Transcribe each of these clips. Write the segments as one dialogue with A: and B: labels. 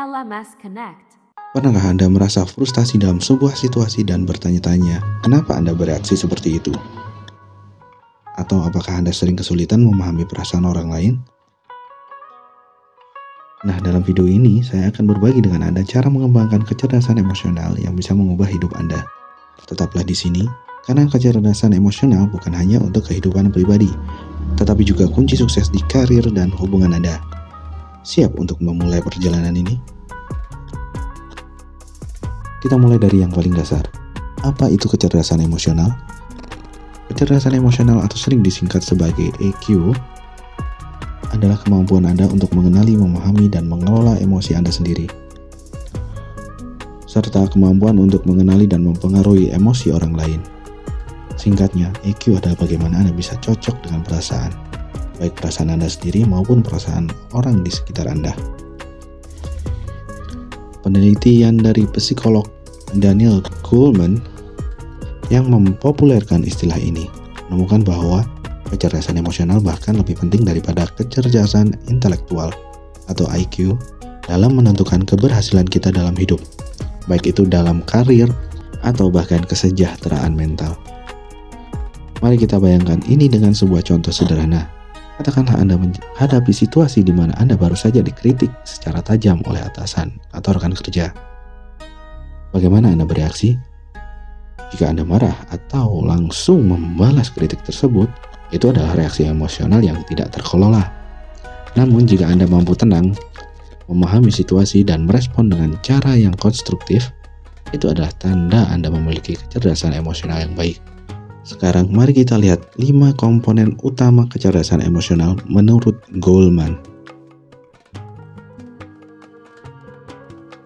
A: LMS Connect.
B: Pernahkah Anda merasa frustasi dalam sebuah situasi dan bertanya-tanya, kenapa Anda bereaksi seperti itu? Atau apakah Anda sering kesulitan memahami perasaan orang lain? Nah, dalam video ini saya akan berbagi dengan Anda cara mengembangkan kecerdasan emosional yang bisa mengubah hidup Anda. Tetaplah di sini, karena kecerdasan emosional bukan hanya untuk kehidupan pribadi, tetapi juga kunci sukses di karir dan hubungan Anda. Siap untuk memulai perjalanan ini? Kita mulai dari yang paling dasar. Apa itu kecerdasan emosional? Kecerdasan emosional atau sering disingkat sebagai EQ adalah kemampuan Anda untuk mengenali, memahami, dan mengelola emosi Anda sendiri. Serta kemampuan untuk mengenali dan mempengaruhi emosi orang lain. Singkatnya, EQ adalah bagaimana Anda bisa cocok dengan perasaan, baik perasaan Anda sendiri maupun perasaan orang di sekitar Anda. Penelitian dari psikolog Daniel Goleman yang mempopulerkan istilah ini menemukan bahwa kecerdasan emosional bahkan lebih penting daripada kecerdasan intelektual atau IQ dalam menentukan keberhasilan kita dalam hidup, baik itu dalam karir atau bahkan kesejahteraan mental. Mari kita bayangkan ini dengan sebuah contoh sederhana. Katakanlah Anda menghadapi situasi di mana Anda baru saja dikritik secara tajam oleh atasan atau rekan kerja. Bagaimana Anda bereaksi? Jika Anda marah atau langsung membalas kritik tersebut, itu adalah reaksi emosional yang tidak terkelola. Namun jika Anda mampu tenang, memahami situasi dan merespon dengan cara yang konstruktif, itu adalah tanda Anda memiliki kecerdasan emosional yang baik. Sekarang mari kita lihat 5 komponen utama kecerdasan emosional menurut Goleman.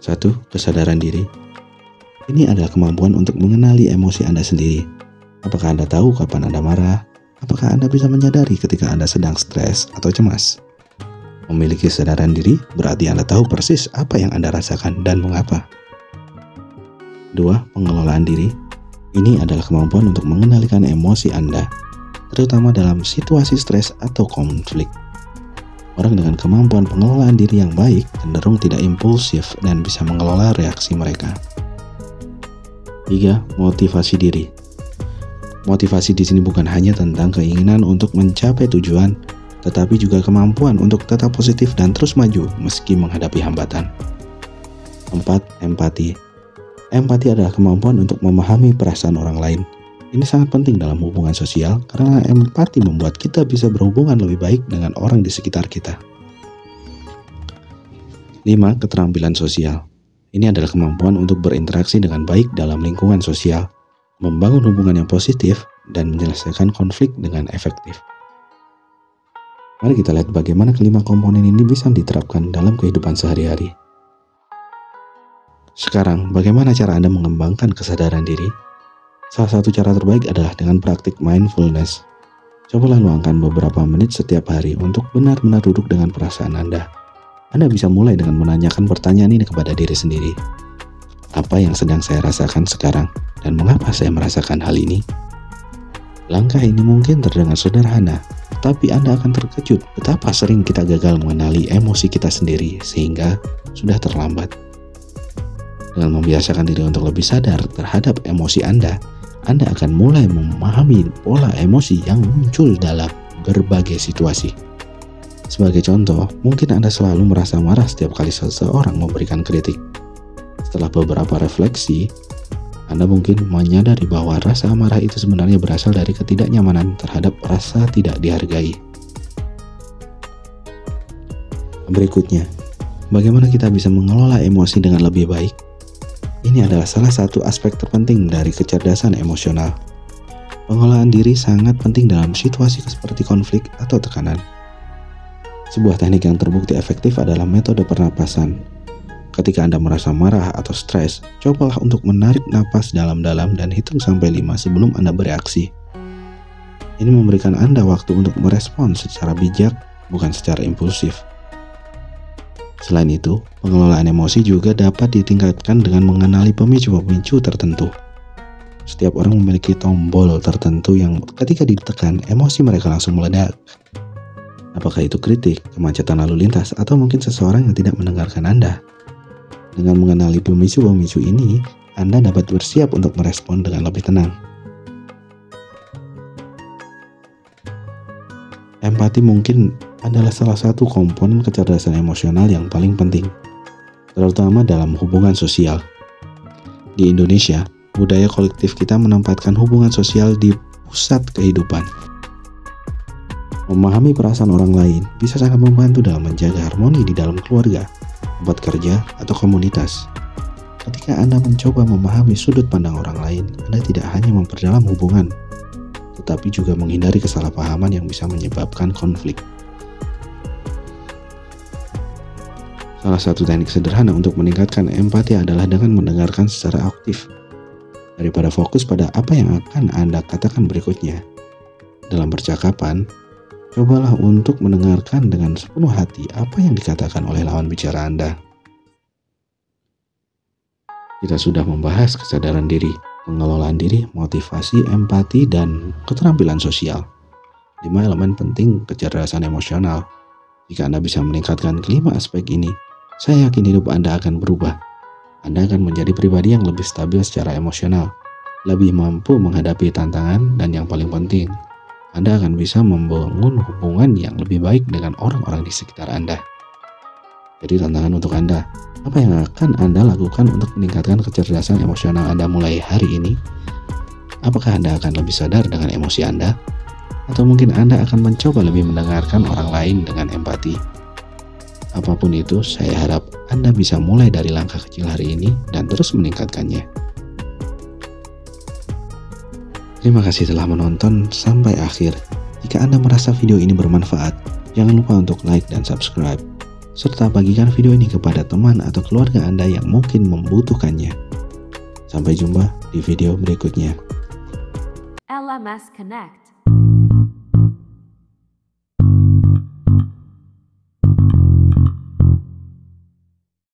B: 1. Kesadaran diri. Ini adalah kemampuan untuk mengenali emosi Anda sendiri. Apakah Anda tahu kapan Anda marah? Apakah Anda bisa menyadari ketika Anda sedang stres atau cemas? Memiliki kesadaran diri berarti Anda tahu persis apa yang Anda rasakan dan mengapa. 2. Pengelolaan diri. Ini adalah kemampuan untuk mengendalikan emosi Anda, terutama dalam situasi stres atau konflik. Orang dengan kemampuan pengelolaan diri yang baik cenderung tidak impulsif dan bisa mengelola reaksi mereka. 3. Motivasi diri. Motivasi di sini bukan hanya tentang keinginan untuk mencapai tujuan, tetapi juga kemampuan untuk tetap positif dan terus maju meski menghadapi hambatan. 4. Empati. Empati adalah kemampuan untuk memahami perasaan orang lain. Ini sangat penting dalam hubungan sosial karena empati membuat kita bisa berhubungan lebih baik dengan orang di sekitar kita. 5. Keterampilan sosial. Ini adalah kemampuan untuk berinteraksi dengan baik dalam lingkungan sosial, membangun hubungan yang positif, dan menyelesaikan konflik dengan efektif. Mari kita lihat bagaimana kelima komponen ini bisa diterapkan dalam kehidupan sehari-hari. Sekarang, bagaimana cara Anda mengembangkan kesadaran diri? Salah satu cara terbaik adalah dengan praktik mindfulness. Cobalah luangkan beberapa menit setiap hari untuk benar-benar duduk dengan perasaan Anda. Anda bisa mulai dengan menanyakan pertanyaan ini kepada diri sendiri. Apa yang sedang saya rasakan sekarang dan mengapa saya merasakan hal ini? Langkah ini mungkin terdengar sederhana, tapi Anda akan terkejut betapa sering kita gagal mengenali emosi kita sendiri sehingga sudah terlambat. Dengan membiasakan diri untuk lebih sadar terhadap emosi Anda akan mulai memahami pola emosi yang muncul dalam berbagai situasi. Sebagai contoh, mungkin Anda selalu merasa marah setiap kali seseorang memberikan kritik. Setelah beberapa refleksi, Anda mungkin menyadari bahwa rasa marah itu sebenarnya berasal dari ketidaknyamanan terhadap rasa tidak dihargai. Berikutnya, bagaimana kita bisa mengelola emosi dengan lebih baik? Ini adalah salah satu aspek terpenting dari kecerdasan emosional. Pengelolaan diri sangat penting dalam situasi seperti konflik atau tekanan. Sebuah teknik yang terbukti efektif adalah metode pernapasan. Ketika Anda merasa marah atau stres, cobalah untuk menarik napas dalam-dalam dan hitung sampai 5 sebelum Anda bereaksi. Ini memberikan Anda waktu untuk merespon secara bijak, bukan secara impulsif. Selain itu, pengelolaan emosi juga dapat ditingkatkan dengan mengenali pemicu-pemicu tertentu. Setiap orang memiliki tombol tertentu yang ketika ditekan, emosi mereka langsung meledak. Apakah itu kritik, kemacetan lalu lintas, atau mungkin seseorang yang tidak mendengarkan Anda? Dengan mengenali pemicu-pemicu ini, Anda dapat bersiap untuk merespon dengan lebih tenang. Empati mungkin adalah salah satu komponen kecerdasan emosional yang paling penting, terutama dalam hubungan sosial. Di Indonesia, budaya kolektif kita menempatkan hubungan sosial di pusat kehidupan. Memahami perasaan orang lain bisa sangat membantu dalam menjaga harmoni di dalam keluarga, tempat kerja, atau komunitas. Ketika Anda mencoba memahami sudut pandang orang lain, Anda tidak hanya memperdalam hubungan, tetapi juga menghindari kesalahpahaman yang bisa menyebabkan konflik. Salah satu teknik sederhana untuk meningkatkan empati adalah dengan mendengarkan secara aktif, daripada fokus pada apa yang akan Anda katakan berikutnya. Dalam percakapan, cobalah untuk mendengarkan dengan sepenuh hati apa yang dikatakan oleh lawan bicara Anda. Kita sudah membahas kesadaran diri, pengelolaan diri, motivasi, empati, dan keterampilan sosial. 5 elemen penting kecerdasan emosional. Jika Anda bisa meningkatkan kelima aspek ini, saya yakin hidup Anda akan berubah. Anda akan menjadi pribadi yang lebih stabil secara emosional, lebih mampu menghadapi tantangan, dan yang paling penting, Anda akan bisa membangun hubungan yang lebih baik dengan orang-orang di sekitar Anda. Jadi tantangan untuk Anda, apa yang akan Anda lakukan untuk meningkatkan kecerdasan emosional Anda mulai hari ini? Apakah Anda akan lebih sadar dengan emosi Anda? Atau mungkin Anda akan mencoba lebih mendengarkan orang lain dengan empati? Apapun itu, saya harap Anda bisa mulai dari langkah kecil hari ini dan terus meningkatkannya. Terima kasih telah menonton sampai akhir. Jika Anda merasa video ini bermanfaat, jangan lupa untuk like dan subscribe, serta bagikan video ini kepada teman atau keluarga Anda yang mungkin membutuhkannya. Sampai jumpa di video berikutnya.
A: LMS Connect.